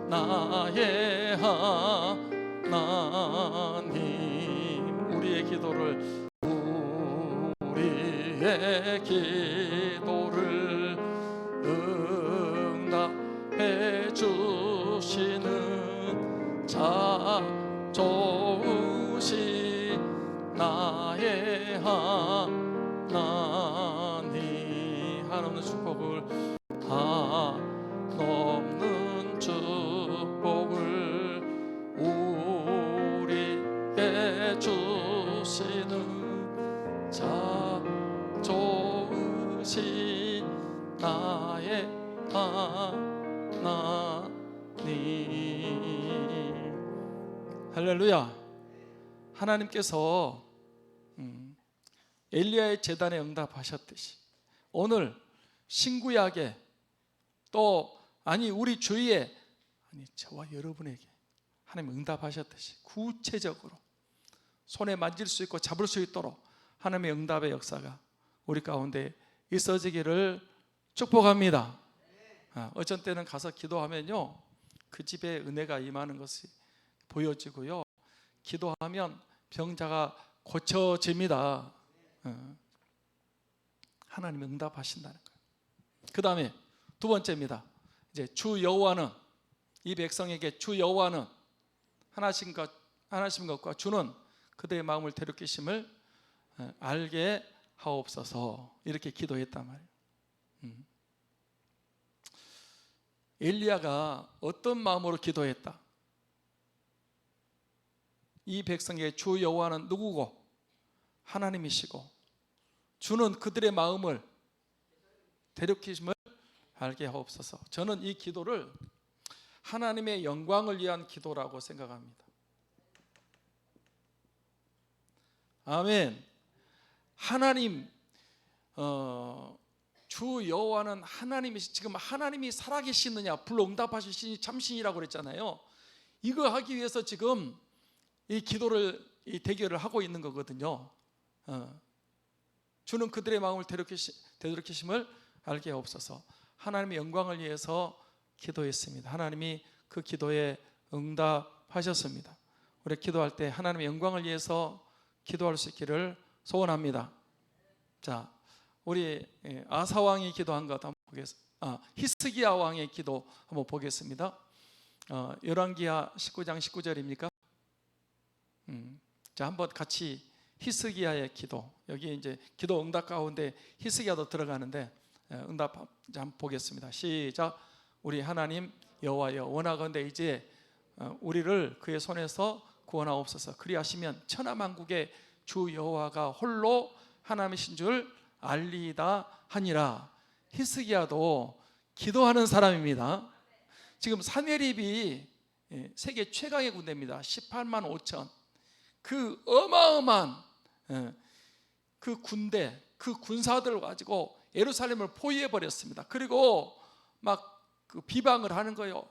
나의 하나님, 우리의 기도를 응답해 주시는 참 좋으신 나의 하나님, 한없는 축복을 한없는 축복을 우리에게 주시 없이 나의 하나님. 할렐루야. 하나님께서 엘리야의 제단에 응답하셨듯이 오늘 신구약에 또 우리 주위에 저와 여러분에게 하나님 응답하셨듯이 구체적으로 손에 만질 수 있고 잡을 수 있도록 하나님의 응답의 역사가 우리 가운데 있어지기를 축복합니다. 어쩐 때는 가서 기도하면요, 그 집에 은혜가 임하는 것이 보여지고요, 기도하면 병자가 고쳐집니다. 하나님 응답하신다는 거예요. 그 다음에 두 번째입니다. 이제 주 여호와는, 이 백성에게 주 여호와는 하나신 것과 주는 그들의 마음을 대륙기심을 알게 하옵소서, 이렇게 기도했단 말이에요. 엘리야가 어떤 마음으로 기도했다? 이 백성에게 주 여호와는 누구고? 하나님이시고 주는 그들의 마음을 대륙기심을 알게 하옵소서. 저는 이 기도를 하나님의 영광을 위한 기도라고 생각합니다. 아멘. 하나님, 주 여호와는 하나님이시, 지금 하나님이 살아계시느냐, 불응답하실 신이 참신이라고 그랬잖아요. 이거 하기 위해서 지금 이 기도를, 이 대결을 하고 있는 거거든요. 주는 그들의 마음을 되돌이키심을 알게 하옵소서. 하나님의 영광을 위해서 기도했습니다. 하나님이 그 기도에 응답하셨습니다. 우리 기도할 때 하나님의 영광을 위해서 기도할 수 있기를 소원합니다. 자, 우리 아사 왕이 기도한 것 한번 보겠습니다. 히스기야 왕의 기도 한번 보겠습니다. 열왕기하 19장 19절입니까? 자, 한번 같이 히스기야의 기도, 여기 이제 기도 응답 가운데 히스기야도 들어가는데 응답 한번 보겠습니다. 시작. 우리 하나님 여호와여, 원하건대 이제 우리를 그의 손에서 구원하옵소서. 그리하시면 천하만국의 주 여호와가 홀로 하나님이신 줄 알리이다 하니라. 히스기야도 기도하는 사람입니다. 지금 사내립이 세계 최강의 군대입니다. 18만 5천. 그 어마어마한 그 군대, 그 군사들을 가지고 예루살렘을 포위해 버렸습니다. 그리고 막 그 비방을 하는 거예요.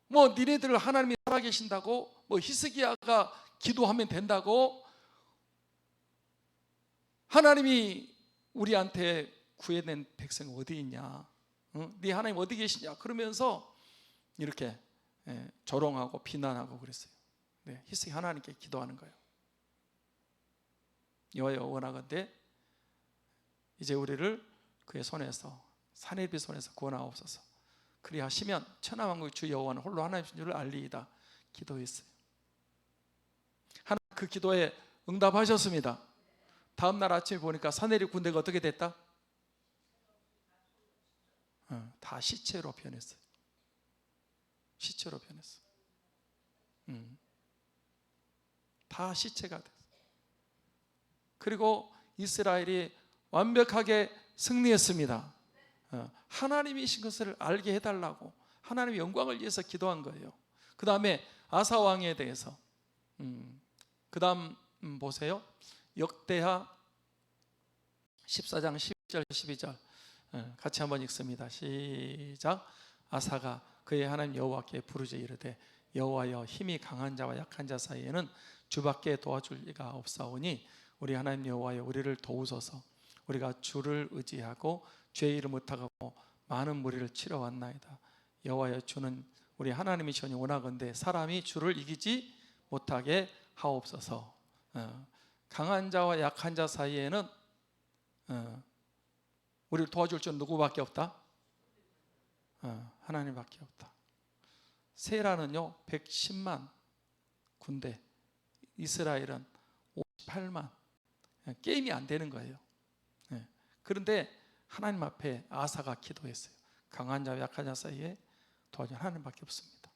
뭐 니네들 하나님이 살아계신다고, 뭐 히스기야가 기도하면 된다고, 하나님이 우리한테 구해낸 백성이 어디 있냐, 네 하나님 어디 계시냐, 그러면서 이렇게 조롱하고 비난하고 그랬어요. 네, 히스기야 하나님께 기도하는 거예요. 여호와여, 원하건대 이제 우리를 그의 손에서, 사내립의 손에서 구원하옵소서. 그리하시면 천하만국의 주 여호와는 홀로 하나님이신 줄을 알리이다 기도했어요. 하나님 그 기도에 응답하셨습니다. 다음 날 아침에 보니까 사내립 군대가 어떻게 됐다? 다 시체로 변했어요. 시체로 변했어. 다 시체가 됐어. 그리고 이스라엘이 완벽하게 승리했습니다. 하나님이신 것을 알게 해달라고 하나님의 영광을 위해서 기도한 거예요. 그 다음에 아사 왕에 대해서, 그 다음 보세요. 역대하 14장 11절 12절 같이 한번 읽습니다. 시작. 아사가 그의 하나님 여호와께 부르짖어 이르되 여호와여, 힘이 강한 자와 약한 자 사이에는 주밖에 도와줄 리가 없사오니 우리 하나님 여호와여, 우리를 도우소서. 우리가 주를 의지하고 죄 일을 못하고 많은 무리를 치러 왔나이다. 여호와여, 주는 우리 하나님이시오니 원하건대 사람이 주를 이기지 못하게 하옵소서. 강한 자와 약한 자 사이에는 우리를 도와줄 줄 누구밖에 없다? 하나님밖에 없다. 세라는요 110만 군대, 이스라엘은 58만. 게임이 안 되는 거예요. 그런데 하나님 앞에 아사가 기도했어요. 강한 자와 약한 자 사이에 도와줄 하나님밖에 없습니다.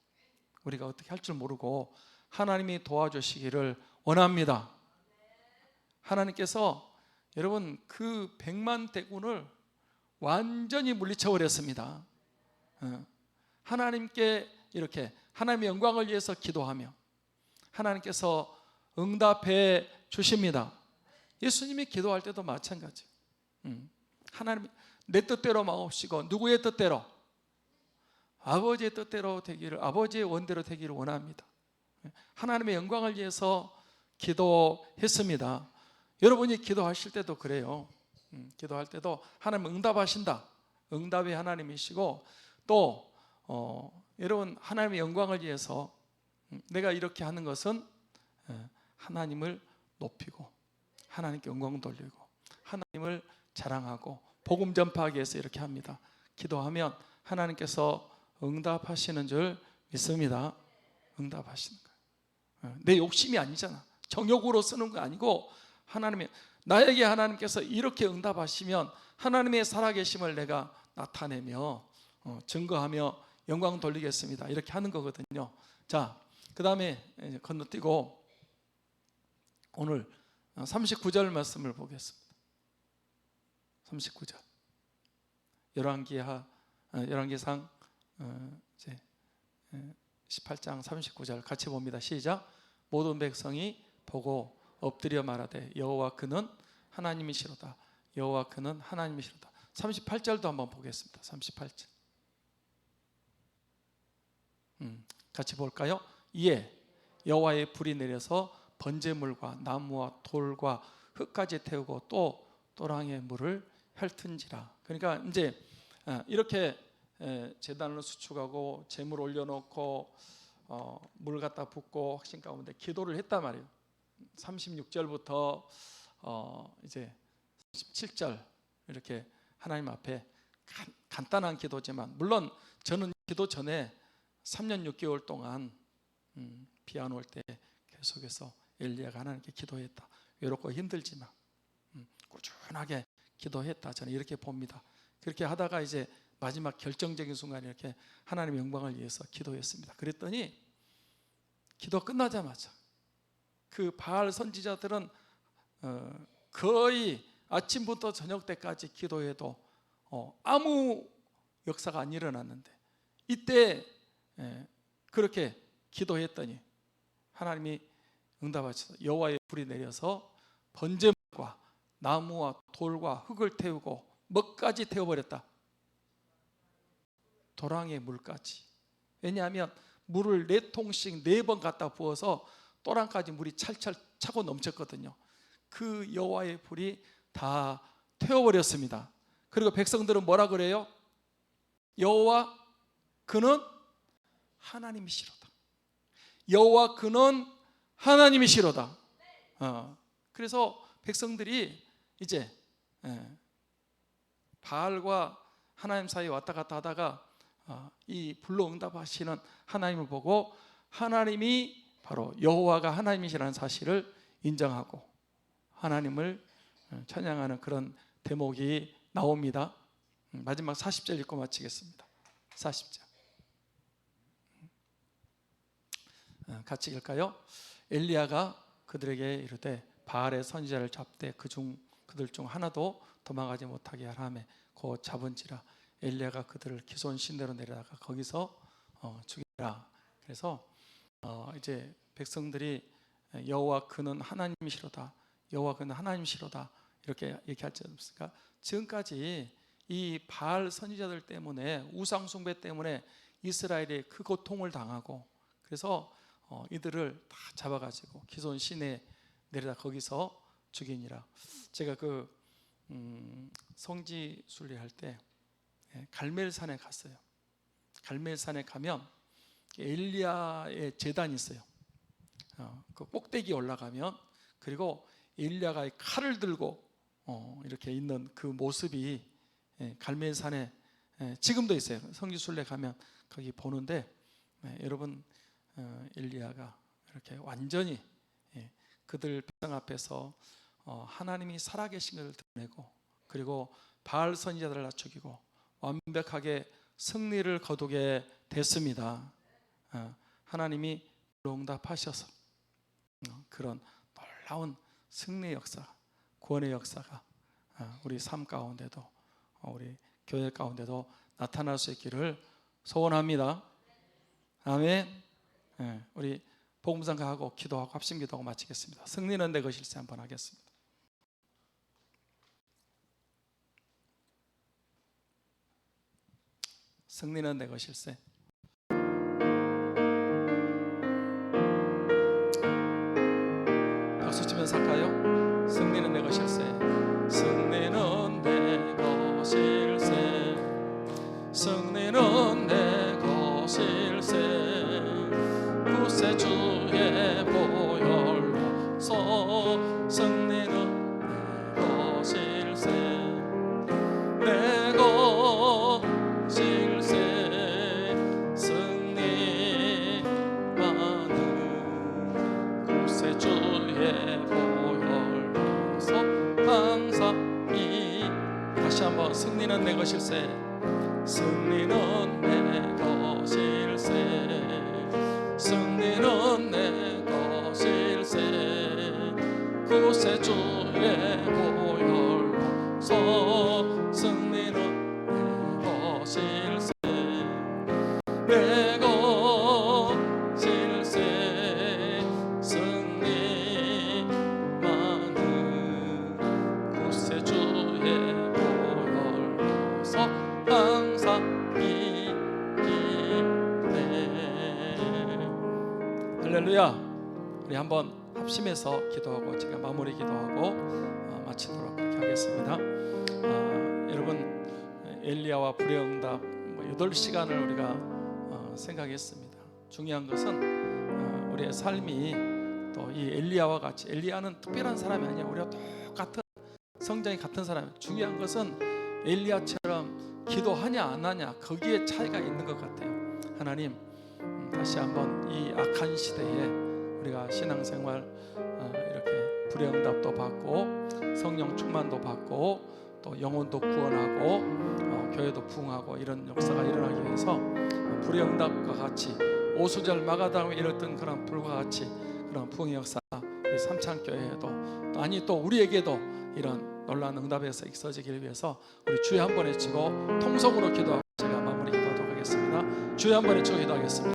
우리가 어떻게 할 줄 모르고 하나님이 도와주시기를 원합니다. 하나님께서 여러분 그 100만 대군을 완전히 물리쳐 버렸습니다. 하나님께 이렇게 하나님의 영광을 위해서 기도하며 하나님께서 응답해 주십니다. 예수님이 기도할 때도 마찬가지. 하나님 내 뜻대로 마옵시고 누구의 뜻대로? 아버지의 뜻대로 되기를, 아버지의 원대로 되기를 원합니다. 하나님의 영광을 위해서 기도했습니다. 여러분이 기도하실 때도 그래요. 기도할 때도 하나님 응답하신다. 응답이 하나님이시고 또 여러분 하나님의 영광을 위해서 내가 이렇게 하는 것은 하나님을 높이고 하나님께 영광 돌리고 하나님을 자랑하고 복음 전파하기 위해서 이렇게 합니다. 기도하면 하나님께서 응답하시는 줄 믿습니다. 응답하시는 거예요. 내 욕심이 아니잖아. 정욕으로 쓰는 거 아니고 하나님의, 나에게 하나님께서 이렇게 응답하시면 하나님의 살아계심을 내가 나타내며 증거하며 영광 돌리겠습니다. 이렇게 하는 거거든요. 자, 그 다음에 건너뛰고 오늘 39절 말씀을 보겠습니다. 39절 열왕기상 이제 18장 39절 같이 봅니다. 시작. 모든 백성이 보고 엎드려 말하되 여호와 그는 하나님이시로다. 여호와 그는 하나님이시로다. 38절도 한번 보겠습니다. 38절 같이 볼까요? 이에 여호와의 불이 내려서 번제물과 나무와 돌과 흙까지 태우고 또 또랑의 물을 핥은지라. 그러니까 이제 이렇게 제단을 수축하고 제물 올려놓고 물 갖다 붓고 확신 가운데 기도를 했단 말이에요. 36절부터 이제 37절 이렇게 하나님 앞에 간단한 기도지만, 물론 저는 기도 전에 3년 6개월 동안 비 안 올 때 계속해서 엘리야가 하나님께 기도했다. 외롭고 힘들지만 꾸준하게 기도했다. 저는 이렇게 봅니다. 그렇게 하다가 이제 마지막 결정적인 순간에 이렇게 하나님의 영광을 위해서 기도했습니다. 그랬더니 기도 끝나자마자 그 바알 선지자들은 거의 아침부터 저녁 때까지 기도해도 아무 역사가 안 일어났는데, 이때 그렇게 기도했더니 하나님이 응답하셔서 여호와의 불이 내려서 번제물과 나무와 돌과 흙을 태우고 뭐까지 태워버렸다? 도랑의 물까지. 왜냐하면 물을 4통씩 4번 갖다 부어서 또랑까지 물이 찰찰 차고 넘쳤거든요. 그 여호와의 불이 다 태워버렸습니다. 그리고 백성들은 뭐라 그래요? 여호와 그는 하나님이시로다. 여호와 그는 하나님이시로다. 그래서 백성들이 이제 바알과 하나님 사이에 왔다 갔다 하다가 이 불로 응답하시는 하나님을 보고 하나님이 바로 여호와가 하나님이시라는 사실을 인정하고 하나님을 찬양하는 그런 대목이 나옵니다. 마지막 40절 읽고 마치겠습니다. 40절 같이 읽을까요? 엘리야가 그들에게 이르되 바알의 선지자를 잡되 그들 중 하나도 도망가지 못하게 하라매 곧 잡은지라. 엘리야가 그들을 기손 신대로 내려다가 거기서 죽이라. 그래서 이제 백성들이 여호와 그는 하나님이시로다, 여호와 그는 하나님이시로다 이렇게 얘기하지 않습니까? 지금까지 이 바알 선지자들 때문에, 우상 숭배 때문에 이스라엘이 그 고통을 당하고, 그래서 이들을 다 잡아가지고 기손 시내에 내려다 거기서 죽이니라. 제가 그 성지 순례할 때 갈멜산에 갔어요. 갈멜산에 가면 엘리야의 제단이 있어요. 그 꼭대기에 올라가면, 그리고 엘리야가 칼을 들고 이렇게 있는 그 모습이 갈멜산에 지금도 있어요. 성지 순례 가면 거기 보는데, 여러분 엘리야가 이렇게 완전히 그들 백성 앞에서 하나님이 살아계신 것을 드러내고, 그리고 바알 선지자들을 다 죽이고 완벽하게 승리를 거두게 됐습니다. 하나님이 응답하셔서 그런 놀라운 승리의 역사, 구원의 역사가 우리 삶 가운데도 우리 교회 가운데도 나타날 수 있기를 소원합니다. 아멘. 네, 우리 복음상가하고 기도하고 합심 기도하고 마치겠습니다. 승리는 내 것일세 한번 하겠습니다. 승리는 내 것일세. 박수 치면서 할까요? 승리는 내 것일세. 승리는 내 것일세. 승리는 내 것일세. 구세주의 보혈로서 승리는 내 것일세. 내 것일세. 승리만은 구세주의 보혈로서 항상 다시 한번 승리는 내 것일세. 승리는 내 것일세. 승리는 내 것일세. 구세주의 보혈로서 승리는 내 것일세. 내 것일세. 승리만은 구세주의 보혈로서 항상 할렐루야. 우리 한번 합심해서 기도하고 제가 마무리 기도하고 마치도록 그렇게 하겠습니다. 여러분 엘리야와 불의 응답 8시간을 우리가 생각했습니다. 중요한 것은 우리의 삶이 또 이 엘리야와 같이, 엘리야는 특별한 사람이 아니야. 우리가 똑같은 성장이 같은 사람이에요. 중요한 것은 엘리야처럼 기도하냐 안 하냐, 거기에 차이가 있는 것 같아요. 하나님, 다시 한번 이 악한 시대에 우리가 신앙생활 이렇게 불의 응답도 받고 성령 충만도 받고 또 영혼도 구원하고 교회도 부흥하고 이런 역사가 일어나기 위해서 불의 응답과 같이 오수절 마가다움에 이뤘던 그런 불과 같이 그런 부흥의 역사 우리 삼창교회에도 또 우리에게도 이런 놀라운 응답에서 있어지기를 위해서 우리 주여 한번 외치고 통성으로 기도하고 제가 마무리 기도하도록 하겠습니다. 주여 한번 외치고 기도하겠습니다.